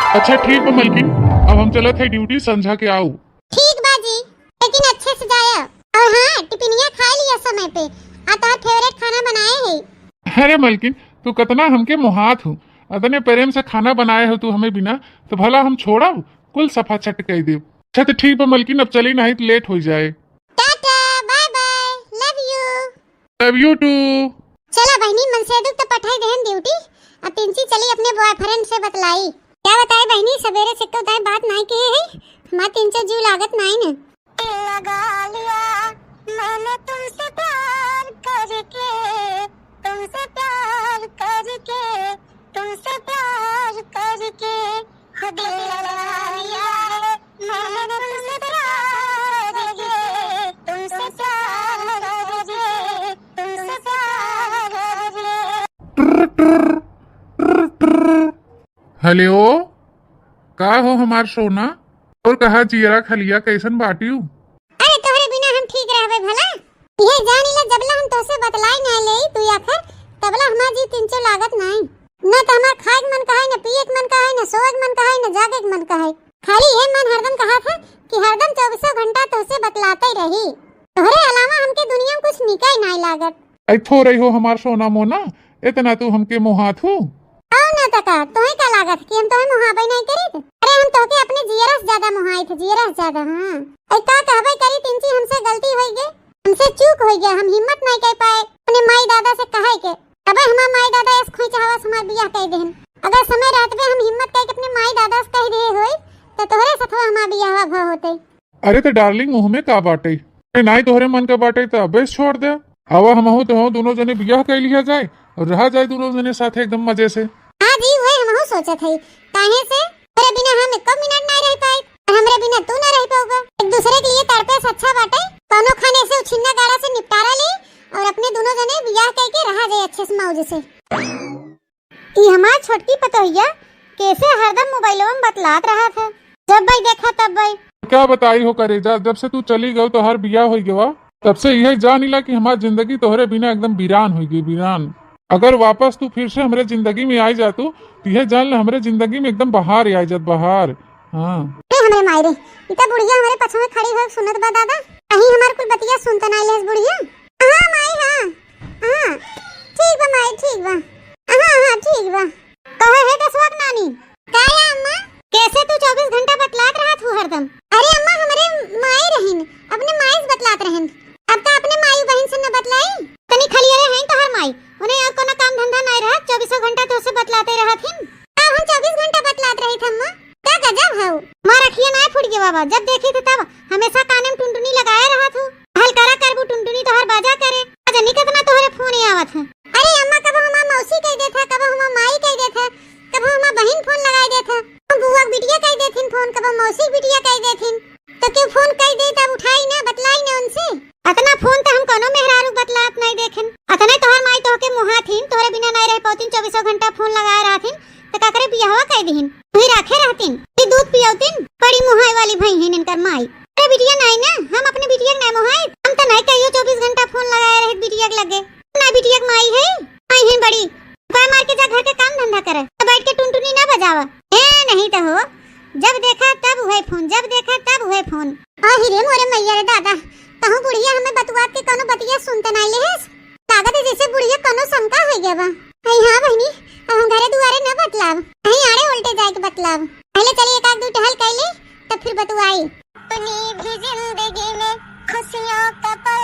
अच्छा ठीक है मलकिन, अब हम चलत है ड्यूटी, समझा के आओ। ठीक बाजी, लेकिन अच्छे से जाया। और हाँ, टिफिनिया खा लिया समय पे। आता फेवरेट खाना बनाए है। अरे मलकिन, तू कितना हमके मुहात हूँ, अतने प्रेम से खाना बनाए हो तू हमें बिना, तो भला हम छोड़ा कुल सफा छट कह दे। अच्छा तो ठीक है मलकिन, अब चली नहीं तो लेट हो जाए। Tata, bye bye, love you. Love you too. चला बहनी, मन से दुख तो पठाई देहन ड्यूटी। अब पिंची चली अपने बॉयफ्रेंड से बतलाई। क्या बताए बहनी, सवेरे से तो दाई बात नहीं की है। हमारा 300 जीव लागत नहीं न। लगा लिया मैंने तुमसे प्यार करके, तुमसे प्यार करके, तुमसे प्यार करके, खुद लगा लिया मैंने तुमसे प्यार करके, तुमसे प्यार करके, तुमसे प्यार करके। हेलो, का हो हमार सोना, और कहा जियरा खलिया कैसन बाटी हूँ? अरे तोहरे बिना हम ठीक रहबे भला। ये जानी ले जबला हम तोसे बतलाई ना ले तू आखर, तबला हमार जी 300 लागत नहीं। न त हमार खाए के मन कहे, न पिए के मन कहे, न सोए के मन कहे, न जागे के मन कहे। खाली ये मन हरदम कहा था कि हरदम 24 घंटा तोसे बतलाते रही। तोहरे अलावा हमके दुनिया में कुछ निकाय नहीं लागत। ऐथो रही हो हमार सोना मोना, इतना तू हमके मुहात हूँ। आओ ना तका, तोहे का लागत कि हम तोहे मुहाबे नहीं करी? अरे हम तोके अपने जियरा से ज्यादा मुहाई थे, जियरा से ज्यादा। हां ऐ का कहबे करी, तिनची हमसे गलती होई गे, हमसे चूक होई गया। हम हिम्मत नहीं कर पाए अपने माई दादा से कहे के। अबे हमार माई दादा इस खोई चाहवा हमार बियाह कह देहन। अगर समय रात पे हम हिम्मत कर अपने माई दादा से कह दे होई तो तोहरे सथवा हमार बियाह भ होते। अरे तो डार्लिंग, मुंह में का बाटे, नहीं तोहरे मन का बाटे तो अबे छोड़ दे। हवा हम हो तो दोनों जने बियाह कर लिया जाए और रहा जाए दोनों जने साथ एकदम मजे से। हां जी, वही हम सोचत हई। काहे से तेरे बिना हम एक मिनट नहीं रह पाए, और हमरे बिना तू ना रह पाओगा। एक दूसरे के लिए तड़पे से अच्छा बाटे दोनों खाने से उछिन्ना गाड़ा से निपटारा ले और अपने दोनों जने बियाह करके रहा जाए अच्छे से मौज से। ई हमार छोटकी पतोहिया कैसे हरदम मोबाइलों में बतलात रहा था, जब भाई देखा तब भाई। क्या बताई हो करेजा, जब से तू चली गई तो हर बियाह हो गया, तब से यही जान ला कि हमारी जिंदगी तोहरे बिना एकदम वीरान हो गई, वीरान। अगर वापस तू फिर से हमारे जिंदगी में आई जा तू तो यह जान ले हमारे जिंदगी में एकदम बहार आई जात, बहार। हाँ हमरे मायरे इता बुढ़िया हमारे पछो में खड़ी हो सुनत बा दादा, कहीं हमार कुल बतिया सुनता नहीं लेस बुढ़िया। हां माई, हां ठीक बा माई, ठीक बा। हां ठीक बा। कहे है दसवाक नानी काया अम्मा, कैसे तू 24 घंटा बतलात रहत हो हरदम? अरे अम्मा हमरे माई रहिन, अपने माई से बतलात रहन। अब तो अपने माई बहन से न बतलाई, तनी खलियारे हैं तोहर माई, उन्हें और कोनो काम धंधा नहीं रहत, 24 घंटा तो से बतलाते रहत हिन। अब हम 24 घंटा बतलात रही थम्मा, क्या गजब है। मार अखियां ना फूट गए बाबा, जब देखी थी तब हमेशा काने में टुनटुनी लगाए रहत हो। हल करा करबू टुनटुनी तोहर बाजा करे, आज निकत ना तोहरे फोन आवत है। अरे अम्मा कब हमार मौसी कह देथा, कब हमार माई कह देथा, कब हमार बहन फोन लगाई देथा, बुआ बिटिया कह देथिन फोन, कब मौसी बिटिया कह देथिन। तो क्यों फोन कह दे तब उठाई ना, बतलाई ना उनसे। अतना फोन तो हम कोनो मेहरारू बतलात नहीं देखन। अतने तोहर माई तोहके मुहाथिन, तोहरे बिना नहीं रह पाउतिन, 24 घंटा फोन लगाए रहथिन, तो का करे बियाहवा कह दिहिन, तू रखे रहतिन, ती दूध पियाउतिन। बड़ी मुहाई वाली भई हिन इनकर माई। अरे बिटिया नहीं ना, हम अपने बिटिया के नहीं मुहाई, हम तो नहीं कहियो 24 घंटा फोन लगाए रहे बिटिया के लगे। ना बिटिया के माई है, आई हिन बड़ी पाय मार के जा घर के काम धंधा करे, तो बैठ के टुनटुनी ना बजावा। ए नहीं तो हो, जब देखा तब हुए फोन, जब देखा तब हुए फोन। आही रे मोरे मैया रे दादा, कहूं बुढ़िया हमें बतुआत के कोनो बतिया सुनते नहीं लेस, लागत है जैसे बुढ़िया कोनो शंका हो गया बा। आई हां बहनी, अब हम घरे दुआरे न बतलाव, कहीं आड़े उल्टे जाए के बतलाव। पहले चलिए एक आध दो टहल कर ले, तब फिर बतुआई। अपनी भी जिंदगी में खुशियों का पल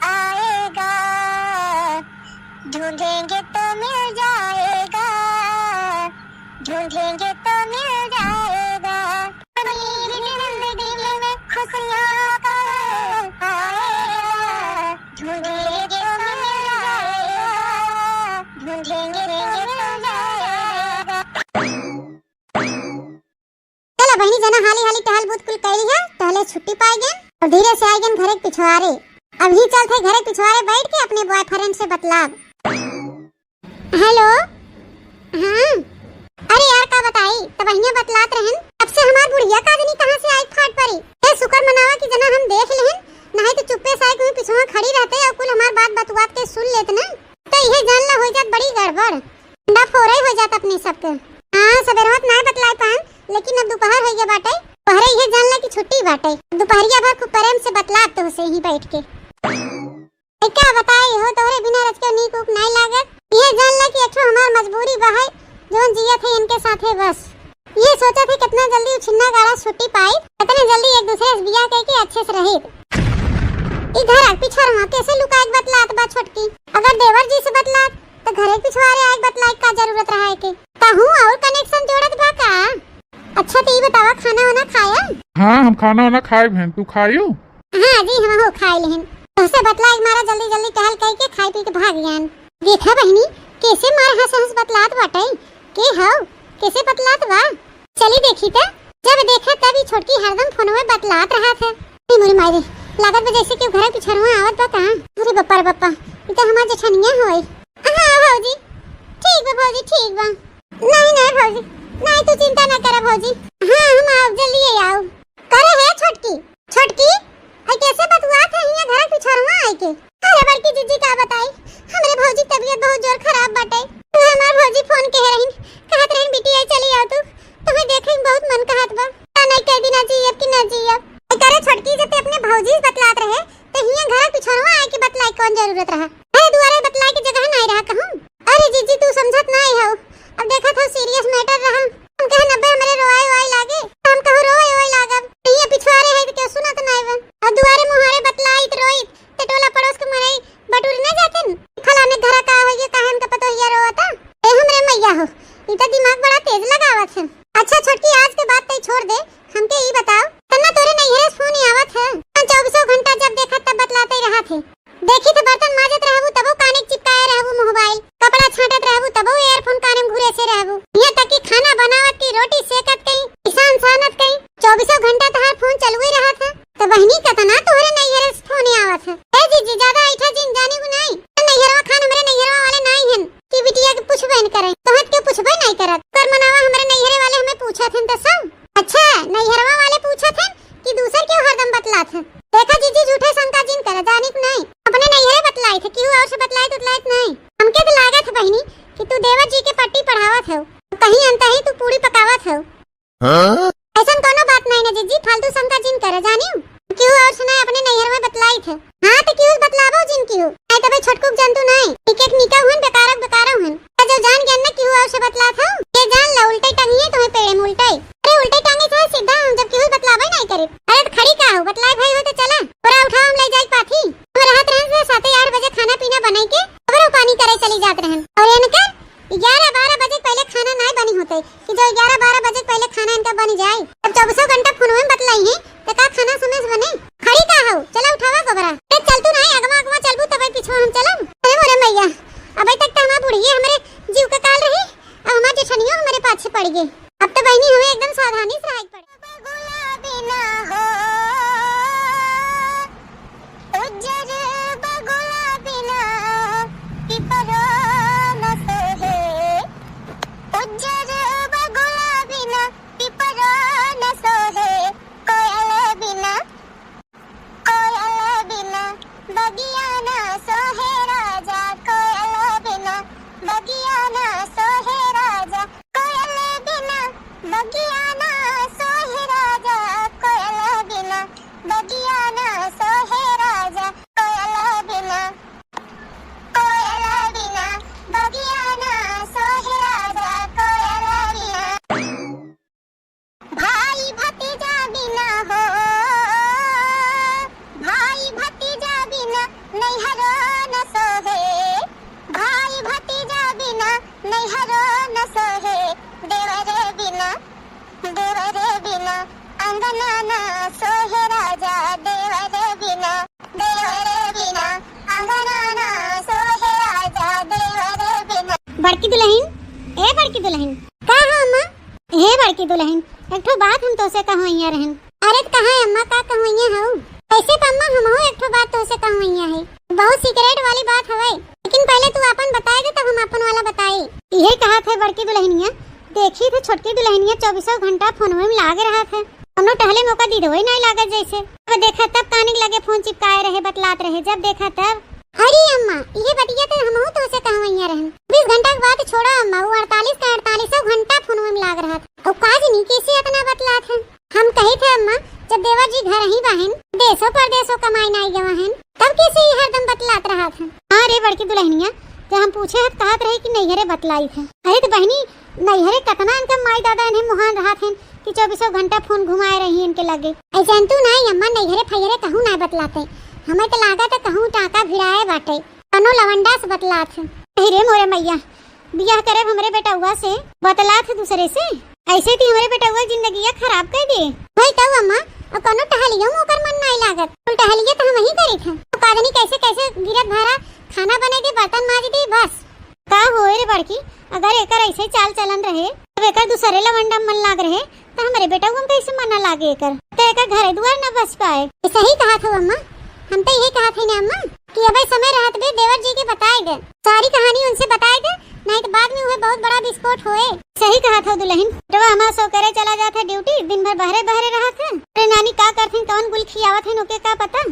आएगा, ढूंढेंगे तो मिल जाएगा, ढूंढेंगे तो मिल जाएगा। अपनी भी जिंदगी में खुशियों का पल आएगा, ढूंढेंगे तो मिल जाएगा, ढूंढेंगे तो मिल जाएगा। चला बहनी जना हाली हाली टहल बूत कुल कैली है, टहले छुट्टी पाई गए और धीरे से आई गए घरे के पिछवाड़े। अभी चलते घरे के पिछवाड़े बैठ के अपने बॉयफ्रेंड से बतलाव। हेलो, हाँ अरे यार का बताई, तब बहनिया बतलात रहन, अब से हमार बुढ़िया का जनी कहां से आई फाट पड़ी। ए शुक्र मनावा कि जना हम देख लेहन, नहीं तो चुप्पे से कोई पिछवा खड़ी रहते और कुल हमार बात बतुआत के सुन लेत ना, तो यह जानला हो जात बड़ी गड़बड़, अंडा फोड़े हो जात अपने सबके। हां सवेरत नहीं बतलाई पान, गया बाटे, पहरे ये जानला की छुट्टी बाटे, दोपहरिया भर खूब प्रेम से बतलात तो से ही बैठ के क्या बताई हो, तोरे बिना रच के नीक उक नहीं लागत। ये जानला की अच्छो हमार मजबूरी बहाई जोन जिया थे इनके साथे, बस ये सोचा थे कितना जल्दी छिन्ना गाड़ा छुट्टी पाई, कितने जल्दी एक दूसरे से बियाह करके अच्छे से रही। इधर आग पिछवाड़ा कैसे लुकाए बतलात बा छोटकी, अगर देवर जी से बतलात तो घरे पिछवाड़े आग बतलाए का जरूरत रहा है के कहूं और कनेक्शन जोड़त बा का। अच्छा तो ये बतावा खाना वाना खाया? हाँ हम खाना वाना खाए बहन, तू खायू? हाँ जी हम हो खाए लेहन, तोसे बतलाए मारा जल्दी जल्दी टहल कई के खाई पी के भाग गयान। देखा बहनी कैसे मार हंस हंस बतलात बाटे के हो, कैसे बतलात बा। चली देखी त जब देखा तब ही छोटकी हरदम फोन में बतलात रहा था। मोरी मारे लागत बा जैसे कि घर पिछड़वा आवत बा का। अरे बप्पा रे बप्पा ई त हमार जेठनिया होई। हां भौजी ठीक बा, भौजी ठीक बा। नहीं नहीं भौजी नहीं, तू चिंता ना कर भौजी, हां हम आओ जल्दी आओ। करे है छोटकी छोटकी आई कैसे बतुआत है हिया घर पिछड़वा आई के। अरे बड़की जीजी का बताई हमरे भौजी तबीयत बहुत जोर खराब बाटे, तू हमार भौजी फोन कह रहीन कहत रहीन बिटी आई चली आओ तू, तुम्हें देखे बहुत मन कहत बा नहीं कह दी ना जीएब कि ना जीएब। करे छोटकी जब अपने भौजी बतलात रहे तो हिया घर पिछड़वा आए के बतलाई कौन जरूरत रहा, अरे दुआरे बतलाई की जगह नहीं रहा कहूं। अरे जीजी तू समझत नहीं हो, अब देखा था सीरियस मैटर रहा, हम कहे नब्बे हमरे रोए रोए लागे, हम कहो रोए रोए लागब हिया पिछवाड़े है तो क्यों सुनत नहीं बा, और दुआरे मुहारे बतलाई तो रोई ते टोला पड़ोस के मरई बटुर न जातन फलाने घर का होइए काहन का पतो हिया रोता। ए हमरे मैया हो ई त दिमाग बड़ा तेज लगावत है। अच्छा छोटकी आज के बात तई छोड़ दे, हमके ई बताओ तना तोरे नैहरे फोन आवत है 24 घंटा जब देखा तब बतलाते रहा थे, देखी तो बर्तन माजत रहबू तबो काने चिपकाए रहबू मोबाइल, कपड़ा छांटत रहबू तबो ईयरफोन काने में घुरे से रहबू, यहाँ तक कि खाना बनावत की रोटी सेकत कहीं किसान सानत कहीं 24 घंटा तहार फोन चलू ही रहा था। तो बहनी कतना तोरे नैहरे से फोन आवत है। ए जीजी ज्यादा ऐठा जिन जानी को नहीं, नैहरवा खान हमरे नैहरवा वाले नहीं हन कि बिटिया के पूछबे न करे, तोहत के पूछबे नहीं करत, कर मनावा हमरे नैहरे वाले हमें पूछत हन त सब। अच्छा नैहरवा वाले पूछत हन कि दूसर क्यों हरदम बतलात है। देखा जीजी झूठे शंका जिन करे जानी को नहीं, अपने नैहरे बतलाई थे क्यों और से बतलाई तो नहीं। हमके तो लागत है बहनी कि तू देवर जी के पट्टी पढ़ावत हो, कहीं अंतही तू पूरी पकावत हो। ऐसा कोनो बात नहीं ना जीजी, फालतू शंका जिन करे जानियो क्यों और सुना अपने नैहर में बतलाई थे। हां तो क्यों बतलावो जिन क्यों आई तबे छोटकुक जंतु नहीं एक एक निका हुन बेकारक हुन जो जान ज्ञान ना क्यों और से बतलात हो, ये जान ला उल्टे टंगिए तुम्हें पेड़े में उल्टे, अरे उल्टे टांगे था सीधा हम जब क्यों बतलावे नहीं करे। अरे तो खड़ी का हो बतलाई भाई हो तो चला पूरा उठाओ हम ले जाई पाथी, हम रहत रहन से 7-8 बजे खाना पीना बनाई के और पानी करे चली जात रहन, और इनका 11-12 बजे पहले खाना नहीं बनी होते कि जो 11-12 बजे पहले खाना इनका बन जाए, अब 24 घंटा फोन में बतलाई है तो का खाना समय से बने। खड़ी का हो चला उठावा गोबरा चल तू नहीं अगवा अगवा चलबू तबे पीछे हम चलम। अरे मोरे मैया अबे तक तो हमार बुढ़िया हमरे जीव का काल रही, अब हमार जेठनियो हमारे पाछे पड़ गए, अब तो बहनी हमें एकदम सावधानी से रहना पड़े। गुलाबी ना हो उज्जर गुलाबी ना पिपरा न सहे, उज्जर गुलाबी ना पिपरा न सहे, कोयल बिना बगिया ना सोहे राजा, कोयल बिना बगिया ना सोहे राजा, कोयल बिना बगिया ना सोहे राजा, कोयल बिना बगिया ना सोहे राजा, कोयल बिना बगिया ना सोहे राजा, कोयल बिना भाई भतीजा बिना हो, भाई भतीजा बिना नैहरो न सोहे, भाई भतीजा बिना नैहरो न सोहे, देवरे बिना अंगना न सोहे राजा, देवरे बिना अंगना न सोहे राजा, देवरे बिना। बड़की दुल्हन ए बड़की दुल्हन का हो अम्मा? हे बड़की दुल्हन एक ठो बात हम तोसे कहवइया रहन। अरे कहां अम्मा का कहवइया हो? ऐसे तो अम्मा हम हो एक ठो बात तोसे कहवइया है, बहुत सीक्रेट वाली बात हवे, लेकिन पहले तू अपन बताएगा तब हम अपन वाला बताई। यही कहा थे बड़की दुल्हनिया, देखी थी छोटकी दुल्हनिया 24 घंटा फोन में लागे रहा था, हमने टहले मौका दी दो ही नहीं लागत जैसे, अब देखा तब काने लगे फोन चिपकाए रहे बतलात रहे, जब देखा तब। अरे अम्मा ये बतिया तो हम हो तोसे कहवइया रहन, 20 घंटा के बाद छोड़ो अम्मा, वो 48 का 48 घंटा फोन में लाग रहा था, और काज नहीं कैसे इतना बतलात है। आई थे। अरे तो बहनी नैहरे कतना इनका माई दादा इन्हें मुहान रहा थे कि 24 घंटा फोन घुमाए रही इनके लगे। ऐसे तू नहीं अम्मा नैहरे फैहरे कहूँ ना बतलाते, हमें तो लागत कहूँ टाका भिड़ाए बाटे कनो लवंडा से बतलात। अरे मोरे मैया बियाह करे हमरे बेटा हुआ से बतलात दूसरे से, ऐसे थी हमारे बेटा हुआ जिंदगी खराब कर दिए भाई। तब अम्मा और कनो टहलियो ओकर मन नहीं लागत, तो टहलिए तो हम वही करी थे। तो कादनी कैसे कैसे गिरत भरा खाना बने दे बर्तन माज दी बस का होए रे बड़की। अगर एकर ऐसे चाल चलन रहे तो एकर दूसरे लवंडा मन लाग रहे तो हमारे बेटा को कैसे मन लागे एकर, तो एकर घरे दुआर न बस पाए। सही कहा था अम्मा, हम तो यही कहा थे ना अम्मा कि अबे समय रहत बे देवर जी के बताए दे, सारी कहानी उनसे बताए दे, नहीं तो बाद में हुए बहुत बड़ा विस्फोट होए। सही कहा था दुल्हन। जब हमारा सो करे चला जाता ड्यूटी, दिन भर बहरे बहरे रहा था। अरे नानी का करथिन कौन गुल खियावत है नोके का पता,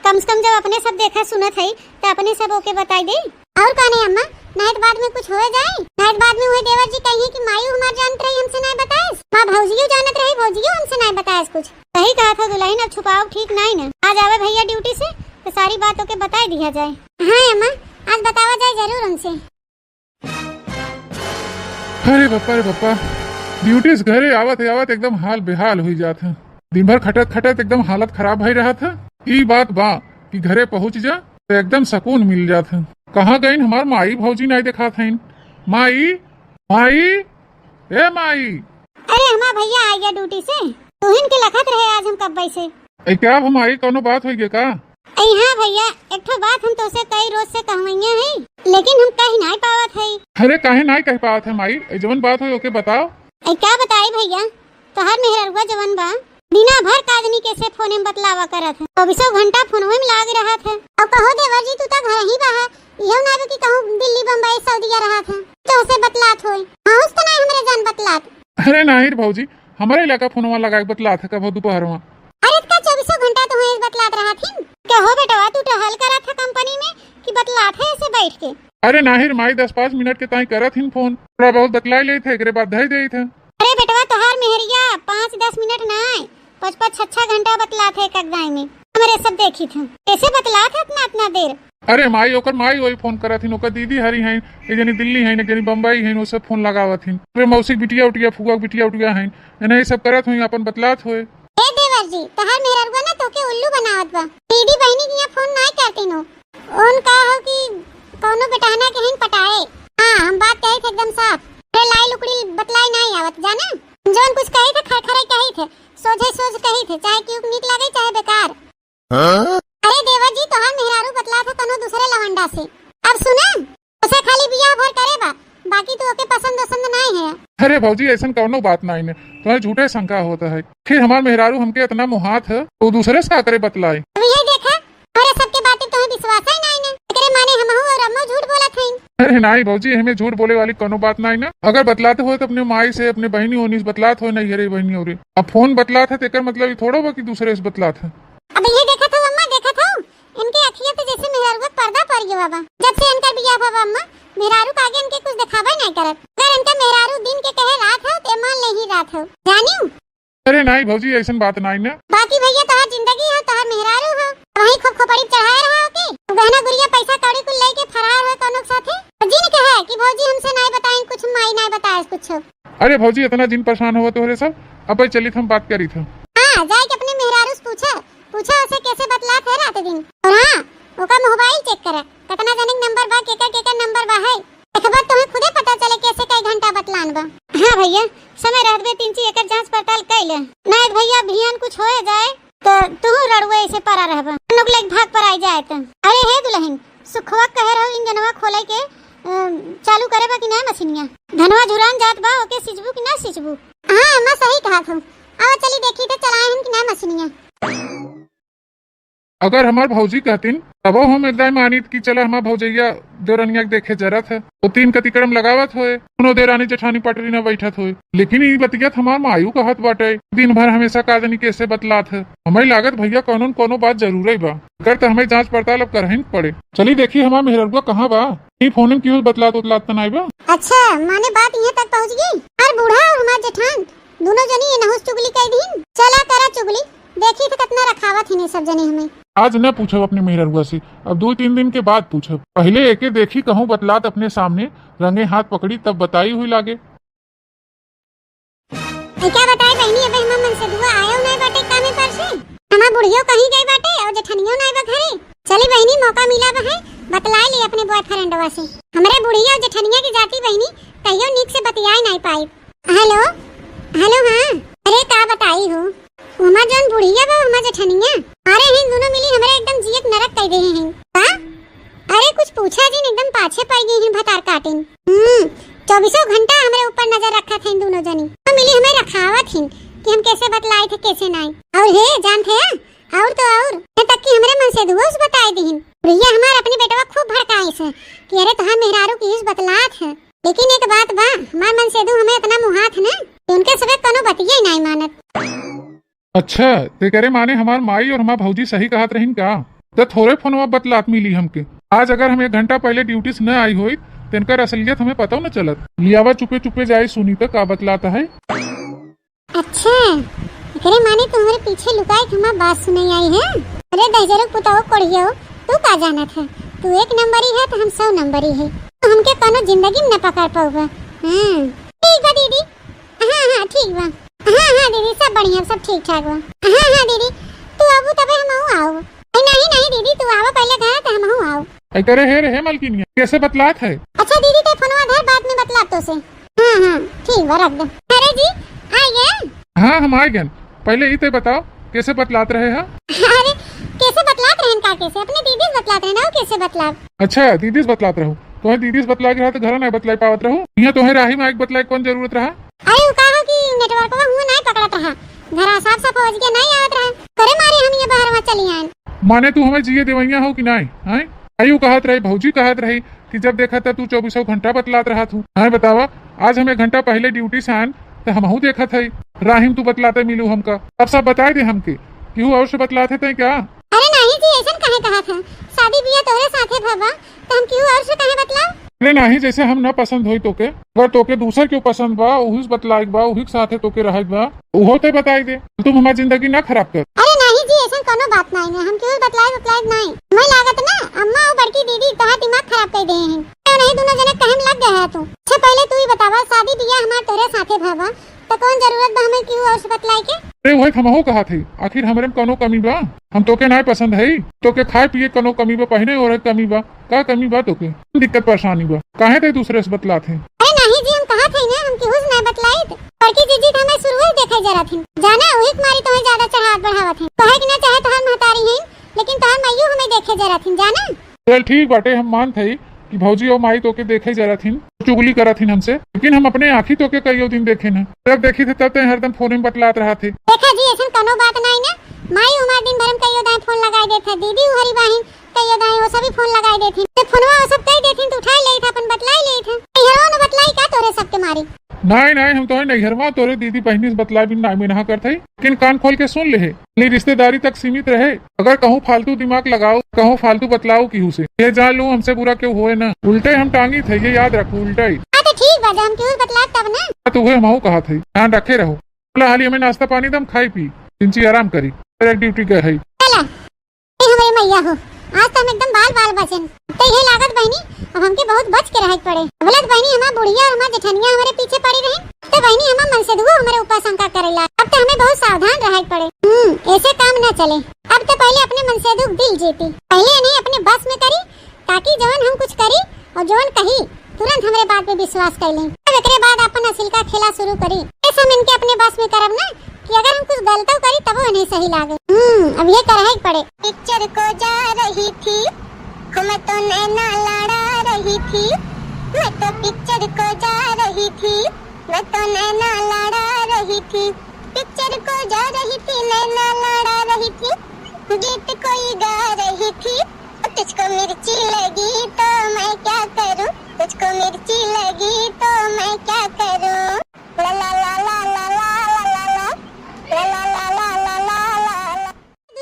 कम से कम जब अपने सब देखा सुनत है तो अपने सब ओके बताई दे। और का नहीं अम्मा, नहीं तो बाद में कुछ हो जाए, नहीं तो बाद में हुए देवर जी कहिए कि मायू हमार जानत रही हमसे नहीं बताए, माँ भौजियो जानत रही भौजियो हमसे नहीं बताए कुछ। सही कहा था दुल्हन, अब छुपाओ ठीक नहीं ना। आज आवे भैया ड्यूटी से तो सारी बातों के बता दिया जाए। हाँ अम्मा आज बतावा जाए जरूर उनसे। अरे बप्पा ड्यूटी से घरे आवत आवत एकदम हाल बेहाल हुई जात है। दिन भर खटत खटत एकदम हालत खराब भई रहा था। ई बात बा कि घरे पहुंच जा तो एकदम सुकून मिल जात है। कहाँ गई हमार माई भौजी नहीं देखा था। माई माई ए माई। अरे हमार भैया आ गया ड्यूटी से, तुहिन के लखत रहे आज हम कब से। ए क्या हमारी कोनो बात हुई का? हाँ भैया एक ठो बात हम तो से कई रोज से कहवैया है, लेकिन हम कहीं नहीं पावत है। अरे काहे नहीं कह पावत है माई, जवन बात हुई ओके बताओ। क्या बताई भैया, तोहर मेहररुआ जवन बा बिना भर कादनी कैसे फोन में बतलावा करत है, 24 घंटा फोन में लाग रहा था। और कहो देवर जी तू तो घर ही बा, यहो ना कि कहूँ दिल्ली बम्बई सऊदीया रहा था तो उसे बतलात होई। हाँ उस तो नहीं हमरे जान बतलात। अरे नहीं भौजी हमारे इलाका फोनवा लगा बतलात है कब दोपहर में। अरे इसका 24 घंटा तो है बतलात रहा थी। क्या हो बेटा तू टहल करा था कंपनी में कि बतलात है ऐसे बैठ के? अरे नाहिर माई 10-5 मिनट के ताई करत हिन फोन, थोड़ा बहुत बतला ले थे एकरे बाद धई देई थे। अरे बेटवा तोहार मेहरिया 5-10 मिनट नहीं 5-6 घंटा बतलात है एक दाई में, हमरे सब देखी थे कैसे बतलात है इतना देर। अरे माई ओकर माई वही फोन करत हिन, ओकर दीदी हरी हैं, एक जनी दिल्ली हैं, एक जनी बम्बई हैं, वो सब फोन लगावत हिन। फिर मौसी बिटिया उटिया फुआ बिटिया उटिया हैं, इन्हें सब करत हुई अपन बतलात हुए। ए देवर जी तोहार मेहररुआ ना तोके उल्लू बनावत बा, दीदी बहनी की फोन नहीं करती नो, उन कहो कि कौनो बेटाना के हिन पटाए। हां हम बात कही थे एकदम साफ, अरे लाई लुकड़ी बतलाई नहीं आवत जाना, जोन कुछ कही थे खरखरे कही थे, सोझे सोझ कही थे, चाहे क्यों नीक लागे चाहे बेकार। अरे देवर जी तोहार मेहरारू बतला था कनो दूसरे लवंडा से। अब सुना उसे खाली बियाह भर करे बा, बाकी तो ओके पसंद नहीं है। अरे भौजी ऐसा कौनो बात नहीं है, तुम्हें झूठे शंका होता है। फिर हमार मेहरारू हमके इतना मुहात है तो दूसरे से करे बतलाए। अब ये देखा अरे सबके बातें तुम्हें विश्वास ही नहीं ना, एकरे माने हमहू और अम्मू झूठ बोलत हईं। अरे नहीं भौजी हमें झूठ बोले वाली कोनो बात नहीं ना, अगर बतलाते हो तो अपने माई से अपने बहनी होनी से बतलात हो, नहीं अरे बहनी हो रही। अब फोन बतलात है तेकर मतलब थोड़ा हो कि दूसरे से बतलात है। अब ये देखा था अम्मा, देखा था इनके अखियां तो जैसे मेहरारू का पर्दा पड़ गया बाबा। जब से इनका बियाह हुआ अम्मा मेहरारू का आगे इनके कुछ दिखावा नहीं करत, अगर इनका मेहरारू दिन के कहे रात हो तो मान नहीं रात हो जानियो। अरे नहीं भौजी ऐसा बात नहीं ना, बाकी भैया तोहार जिंदगी हो तोहार मेहरारू हो, वही खूब खोपड़ी चढ़ाए रहा हो के गहना गुड़िया पैसा कौड़ी कुल लेके फरार हो कोनो साथे। जी ने कहा कि भौजी हमसे नहीं बताएं कुछ, माई नहीं बताए कुछ। अरे भौजी इतना जिन परेशान हुआ तो सब अब चली हम बात करी थे। हां जाए के अपने मेहरारू से पूछा उसे कैसे बतलात है रात दिन, और हां ओका मोबाइल चेक करे कितना जनिक नंबर बा केकर नंबर बा है, खबर तुम्हें खुदे पता चले कैसे कई घंटा बतलान बा। हां भैया समय रहबे 3 एकर जांच पड़ताल कैले, नहीं भैया भियान कुछ हो जाए तो तू रड़ुए ऐसे परा रहबा, लोग लेक भाग पर आई जाए तो। अरे हे दुल्हन सुखवा कह रहो इंजनवा खोले के चालू करे बा कि ना मशीनिया, धनवा झुरान जात बा ओके सिचबू कि ना सिचबू। हां मैं सही कहा था, आओ चली देखी तो चलाए हम कि ना मशीनिया। अगर हमार भौजी कहतीन तब हम एकदम मानित कि चला हमार भौजैया देवरनिया के देखे जरत है तो 3 कतिक्रम लगावत होए, दोनों देरानी जेठानी पटरी न बैठत होए। लेकिन ई बतियत हमार मायू कहत बाटे दिन भर हमेशा काजनी कैसे बतलात है। हमें लागत भैया कोनो बात जरूर ही बा, अगर तो हमें जांच पड़ताल अब करही पड़े। चली देखी हमार मेहररुआ कहाँ बा, ई फोन में क्यों बतलात तो नहीं बा। अच्छा माने बात यहाँ तक पहुँच गई, और बूढ़ा और हमार जेठान दोनों जनी ये नहुस चुगली कह दी। चला करा चुगली, देखी तो कितना रखावत है सब जने हमें। आज न पूछब अपने मेहरुआ से, अब 2-3 दिन के बाद पूछब। पहले एके देखी कहूँ बतलात अपने सामने, रंगे हाथ पकड़ी तब बताई हुई लागे। क्या बताए बहनी, अबे हमार मन से दुआ आयो नहीं बाटे कामे पर से, हमार बुढ़ियो कहीं गई बाटे और जेठनियो नहीं बा घरे। चली बहनी मौका मिला बा है, बतलाए ले अपने बॉयफ्रेंडवा से। हमरे बुढ़िया और जेठनिया की जाती बहनी कहियो नीक से बतियाए नहीं पाई। हेलो हेलो, हाँ अरे का बताई हो, हमार जौन बुढ़िया बा हमार जेठनिया, अरे हैं दोनों मिली हमरे एकदम जियत नरक कर दे हैं। का अरे कुछ पूछा जी, एकदम पाछे पड़ गई हैं भतार काटिन। 24 घंटा हमारे ऊपर नजर रखा था इन दोनों जनी, तो मिली हमें रखावत थी कि हम कैसे बतलाए थे कैसे नहीं। और हे जानते हैं और तो और तक कि हमारे मन से दुआस बताए दी भैया हमारे अपने बेटवा खूब भड़काए से कि अरे तुहार मेहरारू की इस बतलात है। लेकिन एक बात बा, हमार मन से दू हमें इतना मुहात ना कि उनके सबे कोनो बतिया ही नहीं मानत। अच्छा ते करे माने हमार माई और हमार भौजी सही कहत रहीन का, तो थोड़े फोनवा बतलात मिली हमके। आज अगर हम 1 घंटा पहले ड्यूटी से न आई हुई तो इनका असलियत हमें पता न चलत। लियावा चुपे चुपे जाए सुनी तो का बतलाता है। अच्छा अरे माने तुम्हारे पीछे लुकाई हमार बात सुनाई आई है। अरे दहजरो पुताओ कोड़ियो, तू का जाना था, तू 1 नंबरी है तो हम 100 नंबरी है, तो हमके कोनो जिंदगी में न पकड़ पाऊगा। ठीक बा दीदी, हाँ ठीक बा, हाँ दीदी सब बढ़िया सब ठीक ठाक बा। हाँ दीदी तू आबू तबे हम आओ। नहीं दीदी तू आवा पहले घर तो हम आओ। ऐ करे हे रे मलकिनिया कैसे बतलात है। अच्छा दीदी ते फोनवा धर बाद में बतला तो से। हाँ ठीक बा रख दो। अरे जी आ गए। हाँ हम आ गए, पहले ही तो बताओ कैसे बतलात रहे हैं। अरे कैसे बतलात रहन का, कैसे अपने दीदी से बतलात रहना हो, कैसे बतलात। अच्छा दीदी से बतलात रहो, तुम्हें दीदी से बतला के रहा तो घर नहीं बतलाई पावत रहो, यहाँ तुम्हें राही में बतलाई कौन जरूरत रहा। अरे वो कहा कि नेटवर्क में हुआ नहीं पकड़त रहा, घर साफ साफ पहुंच के नहीं आवत रहा, करे मारे हम ये बाहर वहां चली आए। माने तू हमें जिये देवैया हो कि नहीं हैं। आयु कहत रही भौजी कहत रही कि जब देखा था तू 24 घंटा बतलात रहा तू। हाँ बतावा आज हम 1 घंटा पहले ड्यूटी से आन तो हमहू देखा था राहिम तू बतलाते मिलू हमका, अब सब बताए दे हमके कि और से बतलाते थे क्या। अरे नहीं जी ऐसा कहे कहा था, शादी बियाह तोरे साथे भवा तो हम क्यों और से कहे बतलाओ। अरे नहीं जैसे हम न पसंद होई तोके, अगर तोके दूसर क्यों पसंद बा उही बतलाए बा, उही साथे तोके रहे बा उहो ते बताई दे, तुम हमारी जिंदगी ना खराब कर। अरे नहीं जी ऐसा कोनो बात नहीं है, हम क्यों बतलाए नहीं, मैं लागत ना अम्मा और बड़की दीदी तोहार दिमाग खराब कर दे हैं। नहीं दोनों जने कहम लग गया है तू। अच्छा पहले तू ही बतावा शादी बियाह हमार तोरे साथे भवा तो कौन जरूरत बा हमें क्यों और से बतलाए के। अरे वही हमहू कहा थे, आखिर हमरे में कोनो कमी बा, हम तोके नहीं पसंद है, तोके खाए पिए कोनो कमी बा, पहने और कमी बा, का कमी बा तोके दिक्कत परेशानी बा, काहे ते दूसरे से बतला थे। अरे नहीं जी हम कहा थे ना हम क्यों नहीं बतलाई, बड़की जीजी हमें शुरू ही देखे जरा थी जाना वही तुम्हारी तुम्हें ज्यादा चढ़ात बढ़ावा थे, कहे कि ना चाहे तोहार महतारी है लेकिन तोहार माईयो हमें देखे जरा थी जाना। चल ठीक बाटे, हम मान थे कि भौजी और माई तोके देखे जरा थी, चुगली करा थी हमसे, लेकिन हम अपने आँखी तोके कई दिन देखे न, जब देखी थे तब हरदम फोन में बतलात रहा थे। देखा जी ऐसा कोनो बात नहीं ना, माई हमार दिन भर में कईयो दाई फोन लगाई देथे, दीदी हरी बहन कईयो दाई वो सभी फोन लगाई देथी, ते फोनवा वो सब कह देथी तो उठाई ले था अपन बतलाई ले था, हेरो न बतलाई का तोरे सबके मारी। नहीं हम तो नहीं घरवा तोरे दीदी बहनी से बतला भी ना में करते, लेकिन कान खोल के सुन ले रिश्तेदारी तक सीमित रहे, अगर कहूँ फालतू दिमाग लगाओ कहूँ फालतू बतलाओ केहू से, ये जान लू हमसे बुरा क्यों हुए ना, उल्टे हम टांगी थे ये याद रखो उल्टा ही। तो ठीक बात हम क्यों बतला तब ना, तो हम कहा थे ध्यान रखे रहो, हाल ही हमें नाश्ता पानी दम खाई पी इंची आराम करी, ड्यूटी कर है। हमारी मैया हो आज तो हम एकदम बाल बचन तो ये लागत बहनी, अब हमके बहुत बच के रह पड़े, बोलत बहनी हमार बुढ़िया और हमार जेठनिया हमारे पीछे पड़ी रही तो बहनी हमार मन से दुआ हमारे ऊपर शंका करेला, अब तो हमें बहुत सावधान रह पड़े। ऐसे काम न चले, अब तो पहले अपने मन से दुख दिल जीती, पहले नहीं अपने बस में करी ताकि जवन हम कुछ करी और जवन कही तुरंत हमारे बात पे विश्वास कर ले, तब एकरे बाद अपन असिल का खेला शुरू करी, ऐसा हम इनके अपने बस में करब ना कि अगर हम कुछ गलत करी तब वो नहीं सही लागे। अब ये करना ही पड़े। पिक्चर को जा रही थी मैं तो नैना लड़ा रही थी, मैं तो पिक्चर को जा रही थी मैं तो नैना लड़ा रही थी, पिक्चर को जा रही थी नैना लड़ा रही थी, गीत कोई गा रही थी, तुझको मिर्ची लगी तो मैं क्या करूं, तुझको मिर्ची लगी तो मैं क्या करूं, ला ला ला ला ला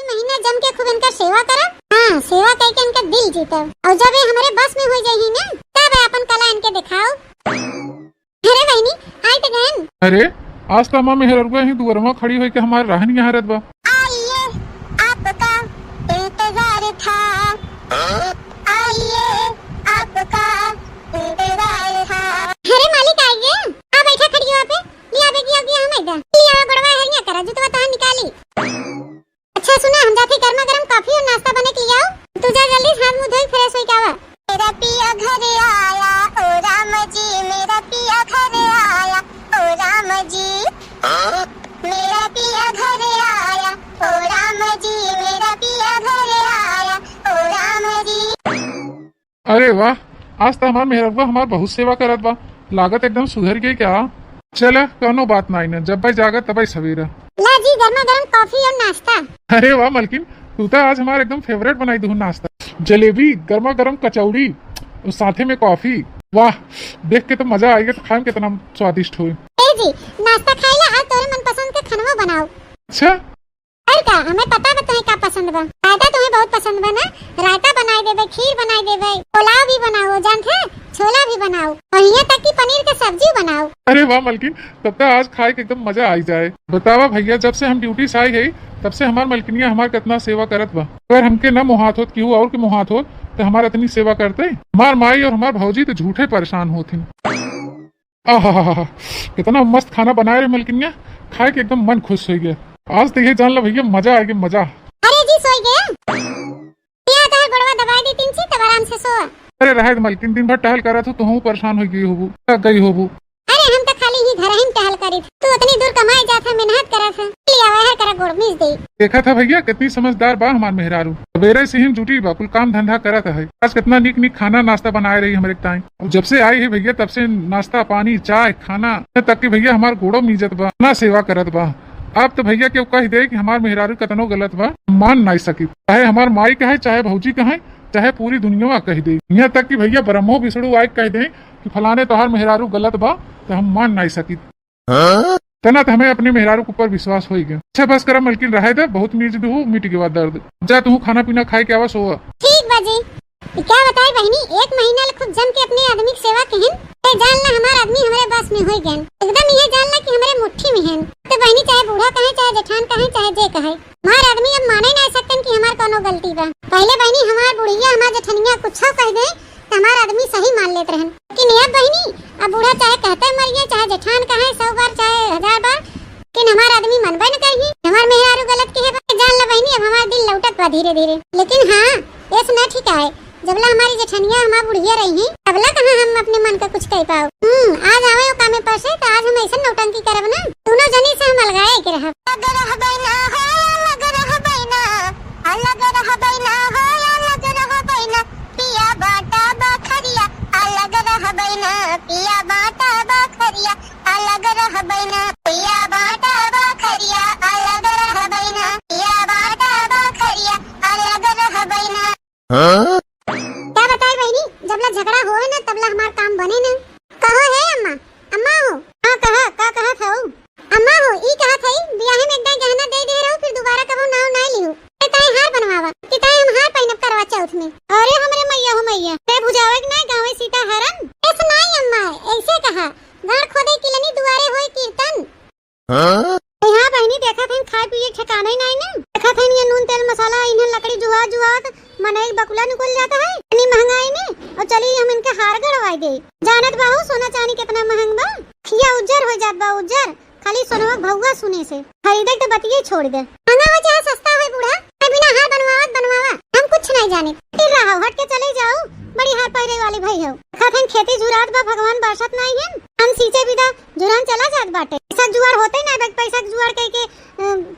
महीना जम के खूब इनका सेवा करा, हाँ सेवा करके इनका दिल जीता, और जब ये हमारे बस में हो जाएगी ना तब अपन कला इनके दिखाओ। अरे बहनी आई तो गन, अरे आज तो माँ मेहरुआ ही दुआरवा खड़ी हुई के हमारे रहनी यहाँ रत बा। आइए आपका इंतजार दे। लिया गड़वा है या करा जुतवा तहां निकाली। अच्छा सुना, हम जाके गर्मा गर्म कॉफी और नाश्ता बने के लियाओ। तू जा जल्दी हाथ मुंह धोई फ्रेश होई के आवा। मेरा पिया घर आया ओ राम जी, मेरा पिया घर आया ओ राम जी। मेरा पिया घर आया ओ राम जी, मेरा पिया घर आया ओ राम जी। अरे वाह, आज तो हमार मेहरबा हमार बहुत सेवा करत बा। लागत एकदम सुधर गई क्या। चल कोनो बात नहीं न, जब भाई जागत तब सवेरा। ला जी गर्मा गर्म कॉफी और नाश्ता। अरे वाह मलकिन, तू तो आज हमारा एकदम फेवरेट बनाई दू नाश्ता। जलेबी, गर्मा गर्म कचौड़ी और साथे में कॉफी। वाह, देख के तो मजा आएगा। तो खाए कितना स्वादिष्ट हुई। ए जी नाश्ता खाइला आज तोरे मनपसंद के खाना बनाओ। अच्छा और का हमें पता बा तुम्हें का पसंद बा। रायता तुम्हें बहुत पसंद बा ना, रायता बनाई देबे, खीर बनाई देबे, पुलाव भी बनाओ, जानते छोला भी बनाओ और यहाँ तक कि पनीर की सब्जी बनाओ। अरे वाह मलकिन, तब तो आज खाए के एकदम मजा आई जाए। बतावा भैया, जब से हम ड्यूटी से आई है तब से हमार मलकिनिया हमार कितना सेवा करत बा। अगर हमके न मुहात होत केहू और के मुहात होत तो हमार इतनी सेवा करते। हमार माई और हमार भौजी तो झूठे परेशान होती। आहा, कितना मस्त खाना बनाए रे मलकिनिया, खाए के एकदम मन खुश हो गया। आज तो ये जान लो भैया, मजा आ गया मजा। अरे जी सोई गया, पिया तो गड़वा दवाई दी तीन सी तब आराम से सो। अरे रहे मलकिन, दिन भर टहल करा था तो हूँ परेशान हो गई होबू, थक गई होबू। अरे हम तो खाली ही घर ही टहल करी थी, तू इतनी दूर कमाई जाता, मेहनत करा था, लिया वह करा गोड़ मीज दे। देखा था भैया कितनी समझदार बा हमार मेहरारू। सवेरे से ही जुटी बा, कुल काम धंधा करा था। आज कितना निक निक खाना नाश्ता बनाए रही हमारे टाइम। जब से आई है भैया तब से नाश्ता पानी चाय खाना तक की भैया हमार गोड़ो मीजत बा, ना सेवा करत बा। आप तो भैया क्यों कह दे कि हमार मेहरारू कतनो गलत बा, मान नहीं सकी। चाहे हमार माई कहे, चाहे भौजी कहे, चाहे पूरी दुनिया कह दे, यहाँ तक कि भैया ब्रह्मो विष्णु आए कह दे कि फलाने तोहार मेहरारू गलत बा, तो हम मान नहीं सकी। तना तो हमें अपने मेहरारू के ऊपर विश्वास हो गया। अच्छा बस करा मलकिन, रहे दे बहुत मीज दू, मिट के बाद दर्द। जा तू खाना पीना खाए के आवा सोवा। ठीक बाजी, क्या बताए बहनी, एक महीना ले खूब जम के अपने आदमी की सेवा कहन। ए जानला हमार आदमी हमारे बस में हो गए, एकदम ये जानला कि हमारे मुट्ठी में है। तो बहनी चाहे बूढ़ा कहे, चाहे जेठान कहे, चाहे जे कहे, हमार आदमी अब माने नहीं सकते कि हमार कोनो गलती बा। पहले बहनी हमार बुढ़िया हमार जेठनिया कुछ कह दे तो हमार आदमी सही मान लेते रहन, लेकिन अब बहनी अब बूढ़ा चाहे कहते मर गए, चाहे जेठान कहे 100 बार चाहे 1000 बार, लेकिन हमार आदमी मनबे न कही हमार मेहरारू गलत के है। जान ला बहनी अब हमार दिल लौटत बा धीरे धीरे। लेकिन हाँ ये सुना ठीक है, जबला हमारी जेठनिया हमार बुढ़िया रही है तबला कहाँ हम अपने मन का कुछ कह पाओ। आज आवे ओ कामे पर से तो आज हम ऐसा नौटंकी करब ना, दोनों जनी से हम अलगाए के रहब। लग रह बैना हो, लग रह बैना, अलग रह बैना हो, अलग रह बैना, पिया बाटा बखरिया, अलग रह बैना, पिया बाटा बखरिया, अलग रह बैना, पिया बाटा बखरिया, अलग रह बैना, पिया बाटा बखरिया, अलग रह बैना। क्या बताए बहनी, जबला झगड़ा हो ना तबला हमार काम बने ना। कहो है अम्मा, अम्मा हो, हाँ कहा था अम्मा हो, ई कहा था ब्याह में एकदम गहना दे दे रहो, फिर दोबारा कबो नाव नहीं लियो। ताए हार बनवावा कि ताए हम हार पहनब करवा चौथ में। अरे हमरे मैया हो मैया, ते बुझावे कि नहीं गावे सीता हरन। ऐसे नहीं अम्मा, ऐसे कहा गाड़ खोदे किलनी दुआरे होए कीर्तन। हाँ बहनी देखा थे खाए पिए ठिकाना ही नहीं ना, देखा थे ये नून तेल मसाला इन्हें लकड़ी जुआ मन एक बकुला निकल जाता है इतनी महंगाई में। और चलिए हम इनके हार गड़वाई दे। जानत बाहू सोना चांदी कितना महंग बा, खिया उज्जर हो जात बा उज्जर, खाली सोनवा भौगा सुने से खरीदे के बतिये छोड़ दे। महंगा हो चाहे सस्ता हो बूढ़ा, बिना हार बनवावा हम कुछ नहीं जाने। फिर रहो हट के चले जाओ, बड़ी हार पहरे वाली भाई हो। खाथन खेती जुरात बा, भगवान बरसत नहीं है, हम सींचे बिदा जुरान चला जात बाटे। पैसा जुआर होते ना, पैसा जुआर कह के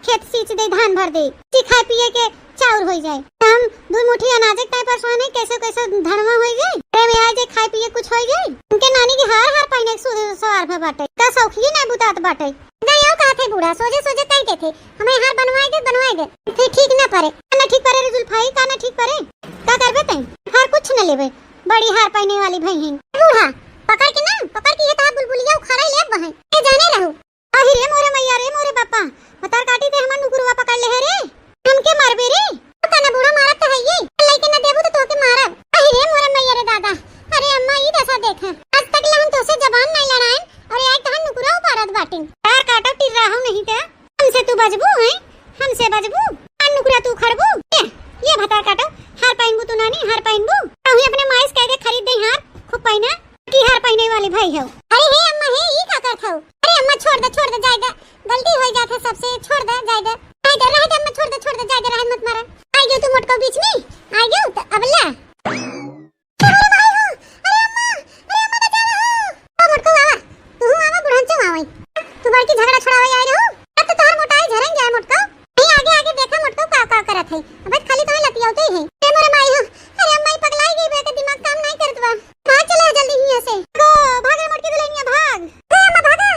खेत सींच दे, धान भर दे, खाए पिए के चाउर हो जाए। हम दो मुट्ठी अनाज के परेशान है, कैसे कैसे धनवा हो जाए, प्रेम आ जाए, खाए पिए कुछ हो जाए। उनके नानी की हार पहने सवार भर बाटे, का सौखी ना बुतात बाटे। नहीं कहा थे बूढ़ा सोजे कहते थे हमें हार बनवाए दे, फिर ठीक ना परे, ना ठीक परे रे जुल्फाई का ना ठीक परे, का करबे तई हार कुछ न लेबे, बड़ी हार पहने वाली भाई हैं। बूढ़ा पकड़ के ये ता बुलबुलिया उखाड़ा ले बहन ए जाने रहू। अहि रे मोरे मैया रे मोरे पापा, मतार काटी दे हमन नुकुरवा पकड़ ले है रे, हमके मारबे रे। पता ना बूढ़ा मारत है ये, लेकिन ना देबू तो तोके मारब। अहि रे मोरे मैया रे दादा, अरे अम्मा ई दशा देख, आज तक हम तो से जबान नहीं लड़ाएं और आज तहन नुकुरवा पारत बाटिन। तार काटो टिर रहा हूं नहीं त हमसे तू बजबू है, हमसे बजबू अन नुकुरा तू खड़बू। ये भतार काटो हार पहनबू तू नानी, हार पहनबू अही अपने माइस कह के खरीद दे हार, खूब पहना की हार पहने वाले भाई हो। अरे हे अम्मा हे ई का करत हो, अरे अम्मा छोड़ दे जाएगा गलती हो जात है सबसे, छोड़ दे जाय दे, आई दे रह दे, मत छोड़ दे जाय दे, रहन मत मारा। आई गयो तू मोटको बीच में, आई गयो तो अब ला। अरे भाई हो, अरे अम्मा बचाओ हो। ओ मोटको आवा, तू आवा बुढ़न से आवई, तू बड़की झगड़ा छुड़ावे आई रहू। अब तो तोहर मोटाई झरन जाए मोटको, नहीं आगे आगे देखा मोटको का करत है, अब खाली तो लतियावते ही है। ए मोरे माई हो, अरे अम्मा पगलाई गई बे, के दिमाग काम नहीं करत बा। भाग चला जल्दी यहां से, गो भाग रे मोटकी दुल्हनिया भाग। ए अम्मा भागा,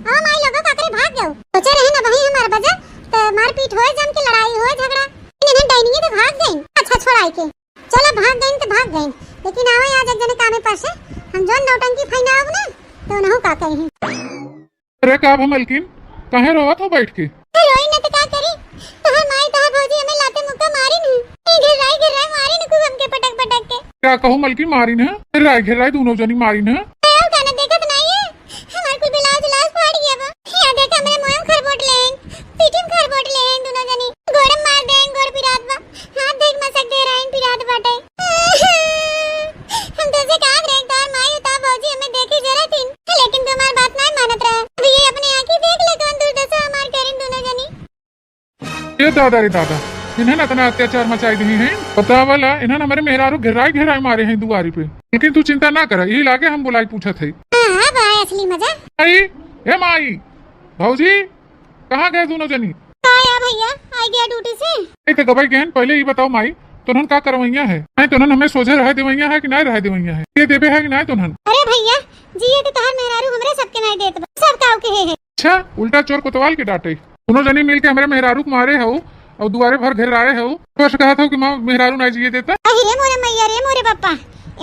आवा माई लोगो का करे भाग गयो, सोचे रहे ना वही हमार बजा तो मारपीट होए, जम के लड़ाई होए, झगड़ा इन्हें डाइनिंग तो भाग गई। अच्छा छोड़ाई के चलो भाग गई तो भाग गई, लेकिन आवे आज एक जने कामे पर से हम जोन नौटंकी फैना अब ना तो नहु का कही। अरे का मलकिन काहे रोवत हो बैठ के? रोई न तो का करी, तोहर माई तोहर भौजी हमें लाते मुक्का मारी न, घेराई मारी न, खूब हमके पटक के। क्या कहूँ मलकिन मारी न, घेराई दोनों जनी मारी न। कहना देखत नहीं है, हमार कुल ब्लाउज फाड़ गया बा। या देख हमरे मोयम खरबोट लेन, पीठीम खरबोट लेन, दोनों जनी गोड़म मार देन, गोड़ पिरात बा, हाथ देख मसक दे रहे पिरात बाटे। हम तो से कहा रे तार माई उता भौजी हमें देखी जरा थी, लेकिन तुम्हार बात नहीं मानत रहे। अब ये अपने आंखें देख ले कौन दुर्दशा हमार करें दोनों जनी। ये दादा रे दादा, इन्हें ना तना अत्याचार मचाई दी है, पता वाला इन्हें हमारे मेहरारू घेराई मारे हैं दुआरी पे। लेकिन तू चिंता ना कर, यही लागे हम बुलाई पूछत है। हां भाई असली मजा। आई हे माई भौजी कहाँ गए दोनों जनी? आया भैया, आ गया ड्यूटी से। एक तो गवाई गहन पहले ही बताओ माई, तुनहन का करवैया है? नहीं तुनहन हमें सोझे रह देवैया है कि नहीं रह देवैया है? ये देवे है कि नहीं तुनहन? अरे भैया जी ये तो तोहर मेहरारू हमरे सबके नहीं देत बा, सब काऊ के है। अच्छा उल्टा चोर कोतवाल के डांटे, दोनों जनी मिलके हमारे मेहरारू को मारे हो और दुआरे भर घेर आए हो। तो कहा था कि माँ मेहरारू नहीं जिए देता। अरे मोरे मैया रे मोरे पापा,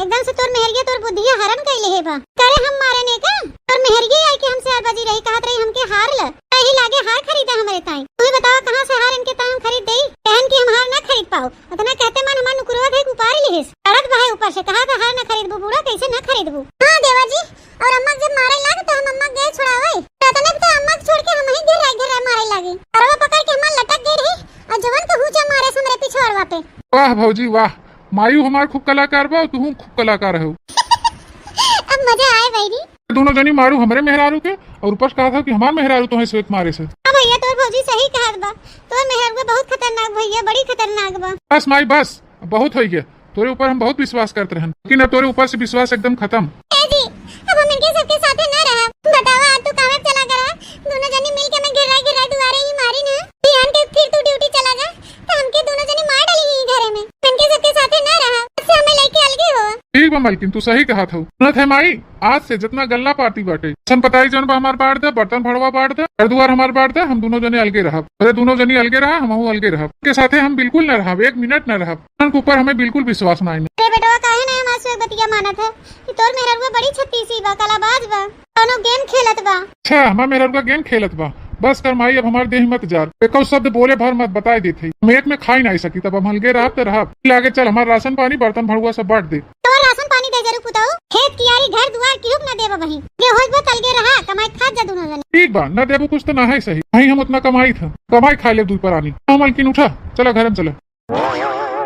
एकदम से तोर मेहरिया तोर बुद्धिया हरण कइले है बा। करे हम मारे ने का, तोर मेहरिया आई के हमसे बजी रही, कहत रही हमके हार ल, कहीं लागे हार खरीदा हमरे ताई। तू ही बताओ कहां से हार इनके ताई हम खरीद देई, कहन की हम हार ना खरीद पाओ। उतना कहते मन हमार नुकुरवा दे उपार लिहिस, अड़त भाई ऊपर से कहा था हार ना खरीदबू, बूढ़ा कैसे ना खरीदबू। हां देवा जी, और अम्मा जब मारे लागे तो हम अम्मा गए छुड़ावे, तने तो अम्मा छोड़ के हम ही घेरा मारे लागे, और वो पकड़ के हमार लटक गई रही और जवन को हुचा मारे हमरे पिछवाड़वा पे। वाह भौजी वाह, मायू हमार खूब कलाकार बा, तू खूब कलाकार हो। अब मजा आए भाई, दोनों जनी मारू हमारे मेहरारू के, और ऊपर कहा था कि हमार मेहरारू तो है स्वेत मारे से। हां भैया तोर भौजी सही कहत बा, तोर मेहरारू बहुत खतरनाक भैया, बड़ी खतरनाक बा। बस माई बस, बहुत हो गया, तोरे ऊपर हम बहुत विश्वास करते रहन, लेकिन अब तोरे ऊपर से विश्वास एकदम खत्म। ए जी अब हम इनके सबके साथे ना रहा, बतावा आज तू काहे चला गया? दोनों जनी मिलके मैं घेरा दुआरे ही मारी ना, बिहान के फिर तू ड्यूटी चला जा तो हमके दोनों जनी मार डाली ही घरे में, इनके सबके साथे ना रहा, इससे हमें लेके अलगे हो। ठीक बा मलकिन, तू सही कहा था। सुनत है माई, आज से जितना गल्ला पार्टी बाटे सन पताई जन बा हमार बांट दे, बर्तन भड़वा बांट दे, घर दुआर हमार बांट दे, हम दोनों जने अलगे रहब। अरे दोनों जनी अलगे रहा, हम अलगे रहब, के साथे हम बिल्कुल न रहब, एक मिनट न रहब। उनके ऊपर हमें बिल्कुल विश्वास ना। अरे बेटवा काहे ना हमार से बतिया मानत है कि तोर मेहरारू बड़ी छत्तीसी बा, कलाबाज बा, कोनो गेम खेलत बा। अच्छा हमार मेहरारू का गेम खेलत बा, बस कर माई अब हमारे देह मत जार, एक शब्द बोले भर मत बताए देते, हम एक में खाई नहीं सकी, तब हम अलगे रहब तो रहब। आगे चल हमारा राशन पानी बर्तन भड़ुआ सब बांट दे। तो राशन पानी दे जरूर पुताऊ, खेत कियारी घर दुआर क्यूब न देबा वही, ये होई बा तलगे रहा, कमाई खा जा दोनों जने। ठीक बा, न देबो कुछ तो ना है सही, नहीं हम उतना कमाई था, कमाई खा ले दूध पर आनी। मलकिन उठा, चला घर में चला।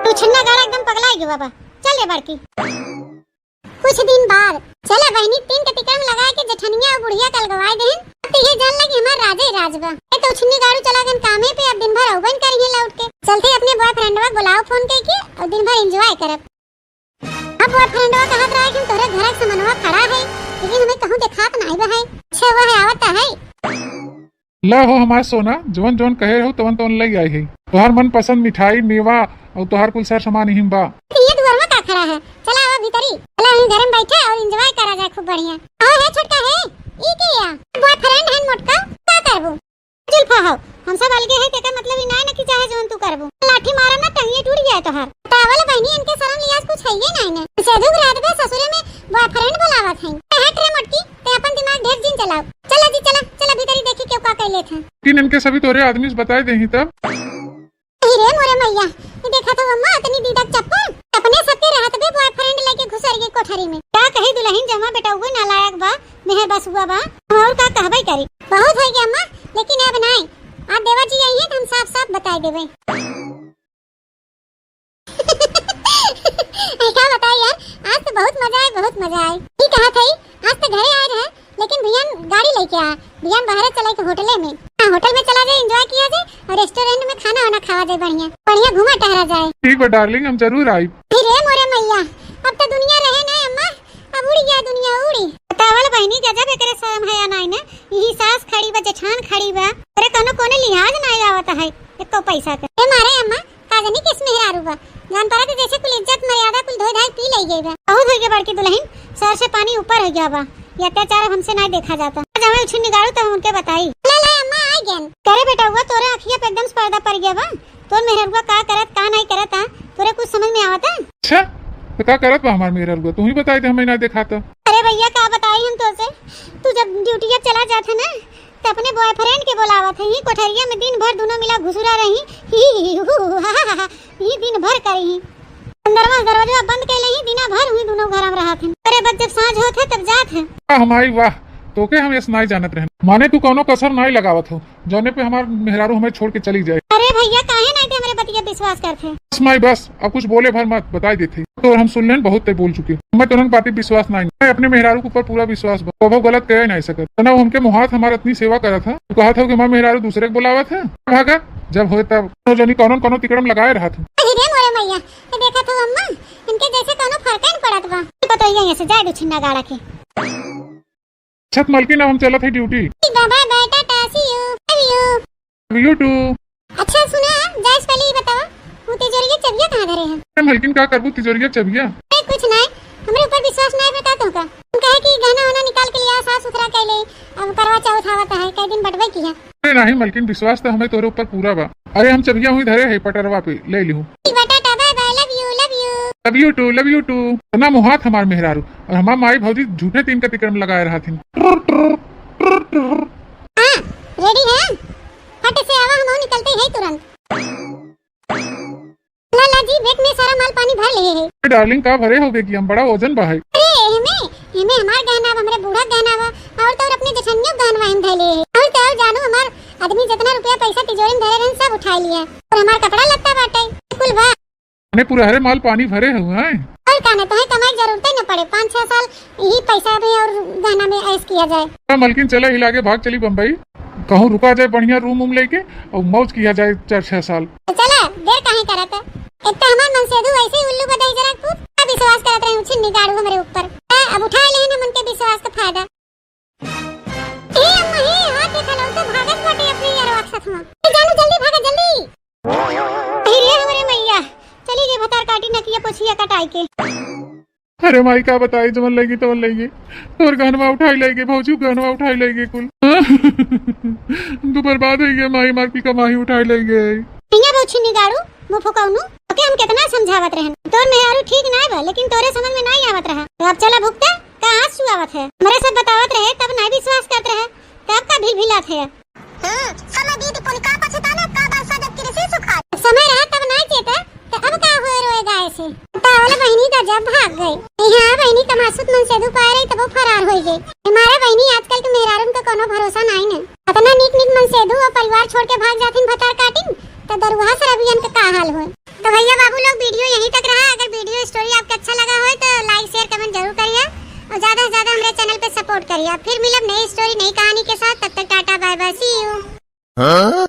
तू छन्ना गाड़ा एकदम पगलाई गयो बाबा, चल रे बड़की। कुछ दिन बाद चला बहनी 3 कतिकम लगा के जेठनिया और बुढ़िया कल गवाई देन, तो ये जान लगी हमार राजे राजबा। ए तो छन्नी गाड़ू चला गन कामे पे, अब दिन भर औबन करिए लौट के, चलते अपने बॉयफ्रेंडवा बुलाओ फोन के और दिन भर एंजॉय करब। अब बॉयफ्रेंडवा कहत रहा कि तोरे घर के समनवा खड़ा है, लेकिन हमें कहूं देखात नहीं बा है। अच्छा वो है आवत है ला हो हमार सोना, जवन जवन कहे रहो तवन तवन लई आई है, तोहार मन पसंद मिठाई मेवा और तोहार कुल सर सामान हिम बा। ये दुआर में का खड़ा है, चला आवा भीतरी, चला हम घर में बैठे और एंजॉय करा जाए खूब बढ़िया। आओ है छोटका है, ई के या बॉयफ्रेंड है मोटका, का करबो? जुल्फा हो, हम सब अलगे है, तेका मतलब ई ना कि चाहे जोन तू करबो, लाठी मारम ना टंगिए टूट जाए तोहार। तावल बहनी इनके शर्म लिहाज कुछ है ये नहीं ना, सेधुक रात में ससुरे में बॉयफ्रेंड बुलावत है। हट रे मोटकी, ते अपन दिमाग ढेर दिन चलाओ, चला जी चला चला भीतरी देखी क्यों का कहले थे। किन इनके सभी तोरे आदमी से बताए देही तब। रे मोरे मैया, ये देखा तो अम्मा इतनी दीदक चप्पल अपने सबके रहत बे बॉयफ्रेंड लेके घुसर गई कोठरी में। का कही दुल्हन जमा बेटा हुए नालायक बा, मेहर बस हुआ बा, और का कहबे करी। बहुत है कि अम्मा, लेकिन अब नहीं, आज देवा जी आई है तो हम साफ साफ बता देवे। क्या बताए यार, आज तो बहुत मजा आए, बहुत मजा आए। ये कहा थई आज तो घरे आए रहे, लेकिन भैया गाड़ी लेके आ, भैया बाहर चले के होटले में। हाँ, होटल में चला जाए, एंजॉय किया जाए और रेस्टोरेंट में खाना वाना खावा जाए, बढ़िया बढ़िया घुमा टहरा जाए। ठीक है डार्लिंग, हम जरूर आई। फिर मोरे मैया, अब तो दुनिया रहे ना अम्मा, अब उड़ी गया दुनिया उड़ी। बतावल बहनी गजब एकरे शर्म है या नहीं ना, यही सास खड़ी बा, जेठान खड़ी बा, अरे कनो कोने लिहाज नहीं आवत है एको पैसा के। ए मारे अम्मा का जानी किस मेहरारू बा, जान पारा के जैसे कुल इज्जत मर्यादा कुल धोई धाई पी लई गई बा। बहुत हो गया बड़की दुल्हन, सर से पानी ऊपर हो गया बा, ये अत्याचार हमसे नहीं देखा जाता। जब मैं उछिन निकालू तो उनके बताई। ले ले अम्मा आई गेन करे बेटा, हुआ तोरे अखिया पे एकदम पर्दा पड़ गया बा, तोर मेहरारू का करत का नहीं करत, तोरे कुछ समझ में आवत है? अच्छा तो क्या करत बा हमार मेहरारू, तू ही बताई दे, हमें ना देखा था। अरे भैया का बताई हम तो से, तू जब ड्यूटी जब चला जाता ना तो अपने बॉयफ्रेंड के बुलावत है, ही कोठरिया में दिन भर दोनों मिला घुसुरा रही, ही दिन भर करी, अंदरवा दरवाजा बंद कर ले, दिना भर हुई दोनों घर में रहा थे। अरे बस जब सांझ होते तब जात है। हमारी वाह, तो के हम ये सुनाई जानत रहे, माने तू कोनो कसर नहीं लगावत हो जौने पे हमार मेहरारू हमें छोड़ के चली जाए। अरे भैया काहे नहीं थे हमारे बतिया विश्वास करते? बस माई बस, अब कुछ बोले भर मत, बताई देते तो हम सुन लें, बहुत बोल चुके। मैं तुरंत पाती विश्वास नहीं, मैं अपने मेहरारू के ऊपर पूरा विश्वास वो गलत कह नहीं सकत। तो ना वो हमके मुहात हमारा इतनी सेवा करा था, तो कहा था कि मैं मेहरारू दूसरे को बुलावा था, भागा जब हो तब जनी कौन कौन तिकड़म लगाए रहा था। अरे मोरे मैया, ये देखा था अम्मा, इनके जैसे कोनो फर्क नहीं पड़त बा। पता ही है से जाए दो छिन्ना गाड़ा के। छत मलकिन, अब हम चलत है duty. Bye bye tata see you love you too. अच्छा सुना, जाइस पहले ये बताओ, वो तिजोरी की चाबियां कहां धरे हैं? मलकिन का करबू तिजोरिया चबिया? कुछ नहीं, हमरे ऊपर विश्वास नहीं बता तो का, तुम कहे कि गहना वाना निकाल के लिया, साफ सुथरा कर ले, अब करवा चौथ आवत है, कई दिन बटवे की है। अरे नहीं मलकिन, विश्वास तो हमें तोरे ऊपर पूरा बा। अरे हम चबिया हुई धरे है पटरवा पे, ले लूं। Tata bye bye, love you love you love you too, love you too. ना मुहात हमार मेहरारू और हमार माई भौजी झूठे तीन का तिकड़म लगाए रहा थी। हां रेडी है, फट से आवा, हम निकलते हैं तुरंत। लाला जी बैग में सारा माल पानी भर लिए है। डार्लिंग का भरे हो कि हम बड़ा वजन बा है। अरे हमें हमार गहना बा, हमरे बूढ़ा गहना बा, और तो अपने जठनियों गहना हम धैले है, और तो जानो हमार आदमी जितना रुपया पैसा तिजोरी में धरे रहन सब उठा लिया, और हमार कपड़ा लत्ता बाटे कुल बा। ने पूरा हरे माल पानी भरे हुए हैं, और कहने तो है कमाई जरूरत ही न पड़े, 5-6 साल यही पैसा में और गहना में ऐश किया जाए। मलकिन चले हिला के भाग चली बम्बई, कहूँ रुका जाए बढ़िया रूम वूम लेके और मौज किया जाए 4-6 साल। चला देर काहे करत, एक तो हमार मन से दू ऐसे ही उल्लू बदई जरा खूब विश्वास करत रहे, छिन्नी गाड़ू हमरे ऊपर, अब उठा ले न मन के विश्वास का फायदा। ए अम्मा हे, हाथ देखा लो तो भागत बाटे अपने यार राक्षस में, जानू जल्दी भागा जल्दी। अरे हमरे मैया, चली गई भतार काटी न किया पोछिया कटाई के। अरे माई का बताई, जमन लगी तमन लगी, और गहनवा उठाई लेगे भौजी, गहनवा उठाई लेगे कुल। तू बर्बाद हो गया माई, मार की कमाई उठाई लेगे। भैया बहुत छिन्नी गाड़ू मुंह फुकाउनु, ओके हम कितना समझावत रहन, तोर मेहरारू ठीक नहीं बा, लेकिन तोरे समझ में नहीं आवत रहा, तो अब चला भुगते का आंस छुआवत है, हमरे सब बतावत रहे तब नहीं विश्वास करत रहे, तब का भिलभिलात है। समय दीदी पुलिका पछताना का बासा जब किसी सुखा, समय रहा तब नहीं चेता, तो अब का होए रोएगा ऐसे। तावले बहनी का जब भाग गई, हां बहनी तमासुत मन से दु पाए रही तब वो फरार हो गई। हमारे बहनी आजकल के मेहरारू का कोनो भरोसा नहीं न, इतना नीक नीक मन से दु और परिवार छोड़ के भाग जाथिन भतार काटिन, तो दरुहा सर अभियान का हाल हो। तो भैया बाबू लोग वीडियो यहीं तक रहा, अगर वीडियो स्टोरी आपको अच्छा लगा हो तो लाइक शेयर कमेंट जरूर करिए और ज्यादा से ज्यादा हमारे चैनल पे सपोर्ट करिए। फिर मिलब नई स्टोरी नई कहानी के साथ, तब तक tata bye bye, see you.